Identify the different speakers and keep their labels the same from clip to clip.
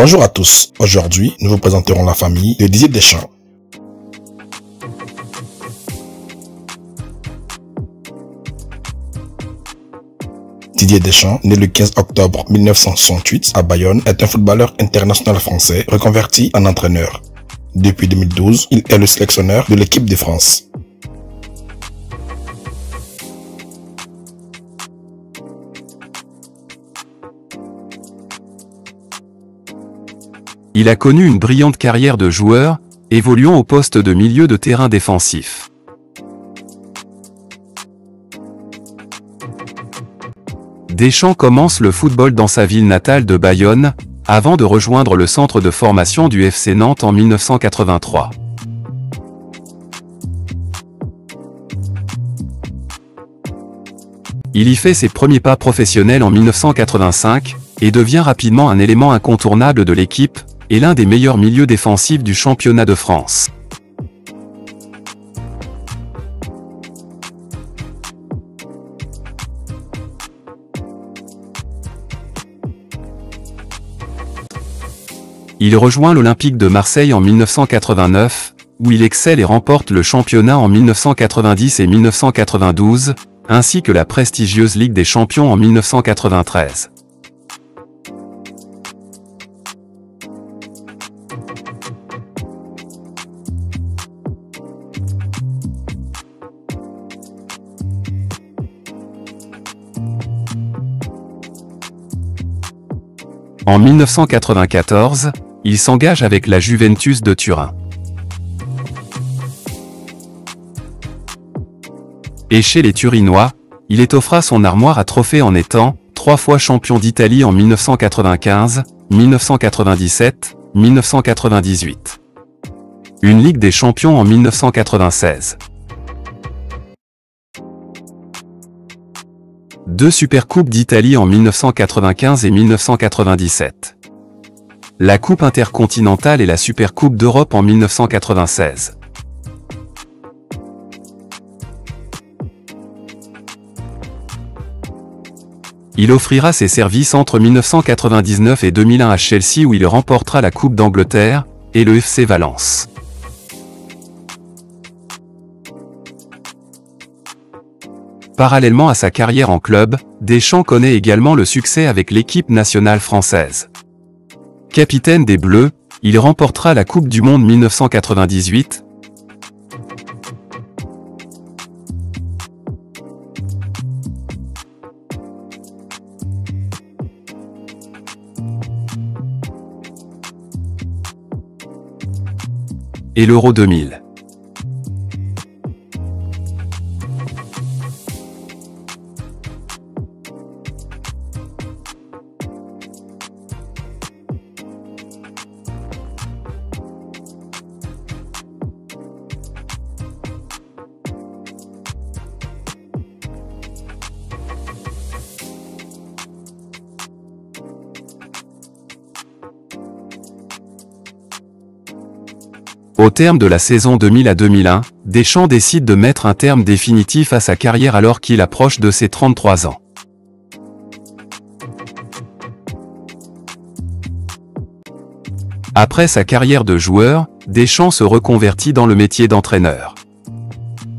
Speaker 1: Bonjour à tous, aujourd'hui nous vous présenterons la famille de Didier Deschamps. Didier Deschamps, né le 15 octobre 1968 à Bayonne, est un footballeur international français reconverti en entraîneur. Depuis 2012, il est le sélectionneur de l'équipe de France.
Speaker 2: Il a connu une brillante carrière de joueur, évoluant au poste de milieu de terrain défensif. Deschamps commence le football dans sa ville natale de Bayonne, avant de rejoindre le centre de formation du FC Nantes en 1983. Il y fait ses premiers pas professionnels en 1985, et devient rapidement un élément incontournable de l'équipe, et l'un des meilleurs milieux défensifs du championnat de France. Il rejoint l'Olympique de Marseille en 1989, où il excelle et remporte le championnat en 1990 et 1992, ainsi que la prestigieuse Ligue des Champions en 1993. En 1994, il s'engage avec la Juventus de Turin. Et chez les Turinois, il étoffera son armoire à trophées en étant 3 fois champion d'Italie en 1995, 1997, 1998. Une Ligue des Champions en 1996. 2 Supercoupes d'Italie en 1995 et 1997. La Coupe intercontinentale et la Supercoupe d'Europe en 1996. Il offrira ses services entre 1999 et 2001 à Chelsea où il remportera la Coupe d'Angleterre et le FC Valence. Parallèlement à sa carrière en club, Deschamps connaît également le succès avec l'équipe nationale française. Capitaine des Bleus, il remportera la Coupe du Monde 1998, et l'Euro 2000. Au terme de la saison 2000 à 2001, Deschamps décide de mettre un terme définitif à sa carrière alors qu'il approche de ses 33 ans. Après sa carrière de joueur, Deschamps se reconvertit dans le métier d'entraîneur.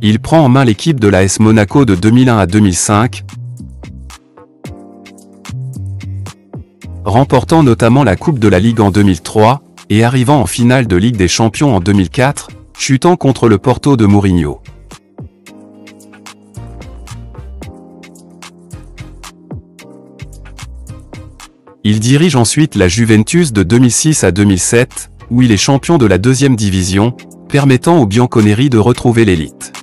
Speaker 2: Il prend en main l'équipe de l'AS Monaco de 2001 à 2005, remportant notamment la Coupe de la Ligue en 2003, et arrivant en finale de Ligue des Champions en 2004, chutant contre le Porto de Mourinho. Il dirige ensuite la Juventus de 2006 à 2007, où il est champion de la 2e division, permettant aux Bianconeri de retrouver l'élite.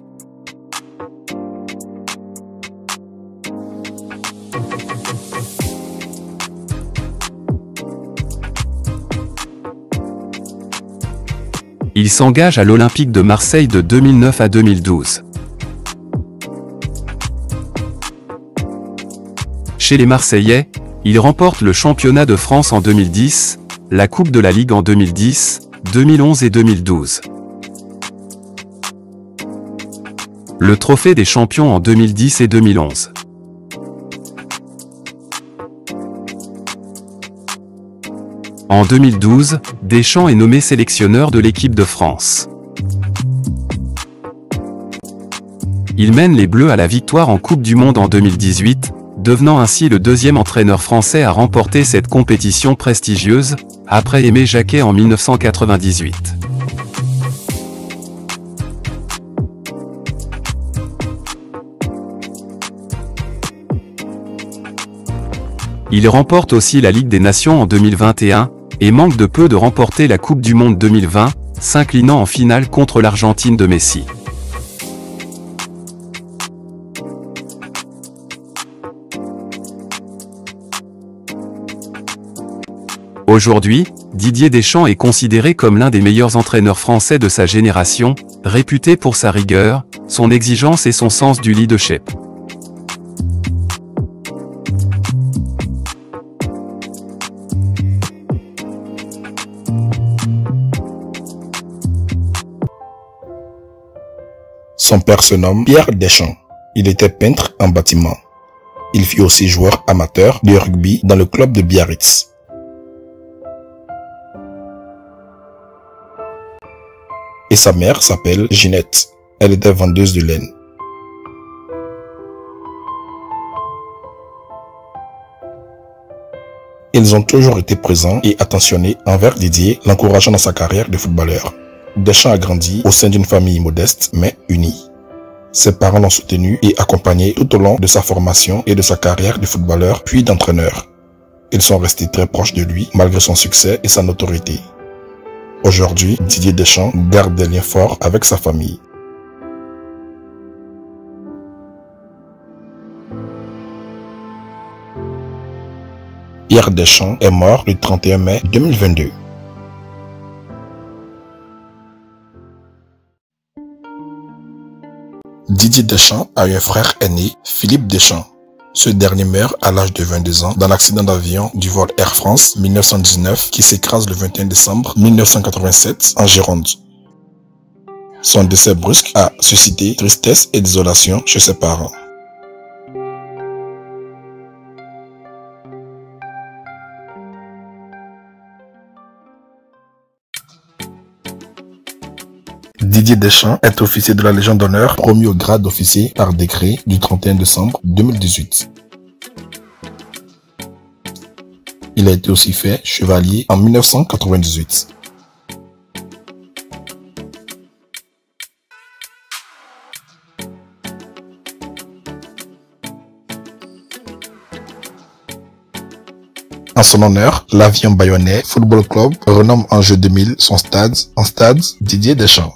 Speaker 2: Il s'engage à l'Olympique de Marseille de 2009 à 2012. Chez les Marseillais, il remporte le championnat de France en 2010, la Coupe de la Ligue en 2010, 2011 et 2012. Le trophée des champions en 2010 et 2011. En 2012, Deschamps est nommé sélectionneur de l'équipe de France. Il mène les Bleus à la victoire en Coupe du Monde en 2018, devenant ainsi le deuxième entraîneur français à remporter cette compétition prestigieuse, après Aimé Jacquet en 1998. Il remporte aussi la Ligue des Nations en 2021, et manque de peu de remporter la Coupe du Monde 2020, s'inclinant en finale contre l'Argentine de Messi. Aujourd'hui, Didier Deschamps est considéré comme l'un des meilleurs entraîneurs français de sa génération, réputé pour sa rigueur, son exigence et son sens du leadership.
Speaker 1: Son père se nomme Pierre Deschamps. Il était peintre en bâtiment. Il fut aussi joueur amateur de rugby dans le club de Biarritz. Et sa mère s'appelle Ginette. Elle était vendeuse de laine. Ils ont toujours été présents et attentionnés envers Didier, l'encourageant dans sa carrière de footballeur. Deschamps a grandi au sein d'une famille modeste mais unie. Ses parents l'ont soutenu et accompagné tout au long de sa formation et de sa carrière de footballeur puis d'entraîneur. Ils sont restés très proches de lui malgré son succès et sa notoriété. Aujourd'hui, Didier Deschamps garde des liens forts avec sa famille. Pierre Deschamps est mort le 31 mai 2022. Didier Deschamps a un frère aîné, Philippe Deschamps. Ce dernier meurt à l'âge de 22 ans dans l'accident d'avion du vol Air France 1919 qui s'écrase le 21 décembre 1987 en Gironde. Son décès brusque a suscité tristesse et désolation chez ses parents. Didier Deschamps est officier de la Légion d'honneur promu au grade d'officier par décret du 31 décembre 2018. Il a été aussi fait chevalier en 1998. En son honneur, l'Avion Bayonnais Football Club renomme en jeu 2000 son stade en stade Didier Deschamps.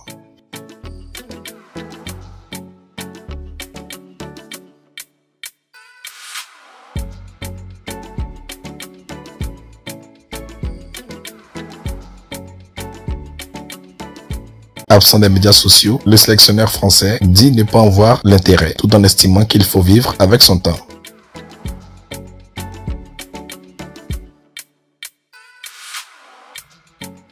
Speaker 1: Absent des médias sociaux, le sélectionneur français dit ne pas en voir l'intérêt, tout en estimant qu'il faut vivre avec son temps.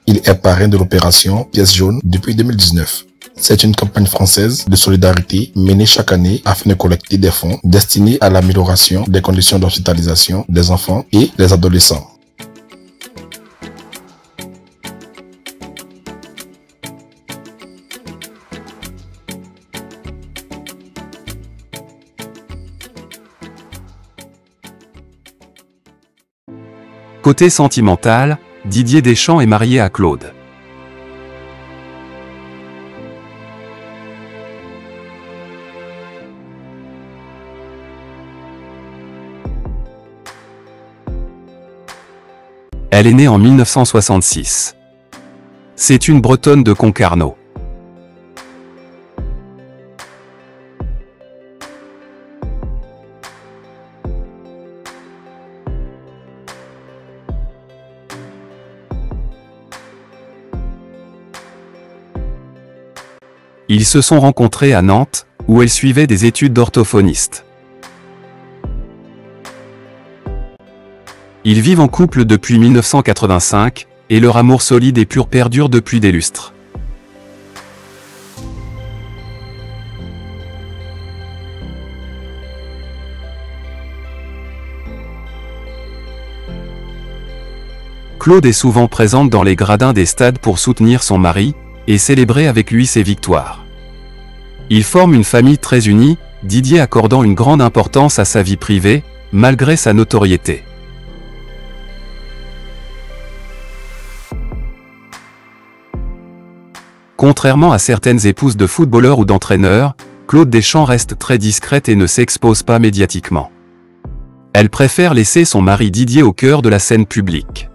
Speaker 1: Il est parrain de l'opération Pièce jaune depuis 2019. C'est une campagne française de solidarité menée chaque année afin de collecter des fonds destinés à l'amélioration des conditions d'hospitalisation des enfants et des adolescents.
Speaker 2: Côté sentimental, Didier Deschamps est marié à Claude. Elle est née en 1966. C'est une Bretonne de Concarneau. Ils se sont rencontrés à Nantes, où elle suivait des études d'orthophoniste. Ils vivent en couple depuis 1985, et leur amour solide et pur perdure depuis des lustres. Claude est souvent présente dans les gradins des stades pour soutenir son mari et célébrer avec lui ses victoires. Ils forment une famille très unie, Didier accordant une grande importance à sa vie privée, malgré sa notoriété. Contrairement à certaines épouses de footballeurs ou d'entraîneurs, Claude Deschamps reste très discrète et ne s'expose pas médiatiquement. Elle préfère laisser son mari Didier au cœur de la scène publique.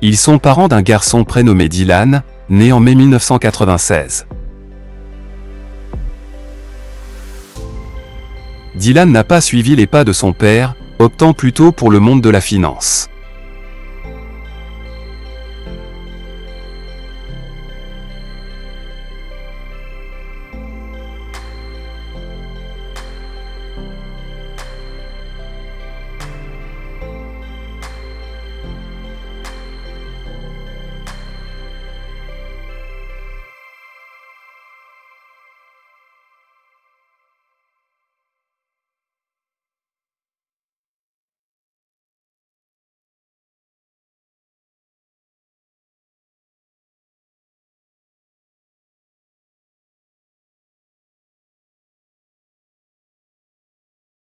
Speaker 2: Ils sont parents d'un garçon prénommé Dylan, né en mai 1996. Dylan n'a pas suivi les pas de son père, optant plutôt pour le monde de la finance.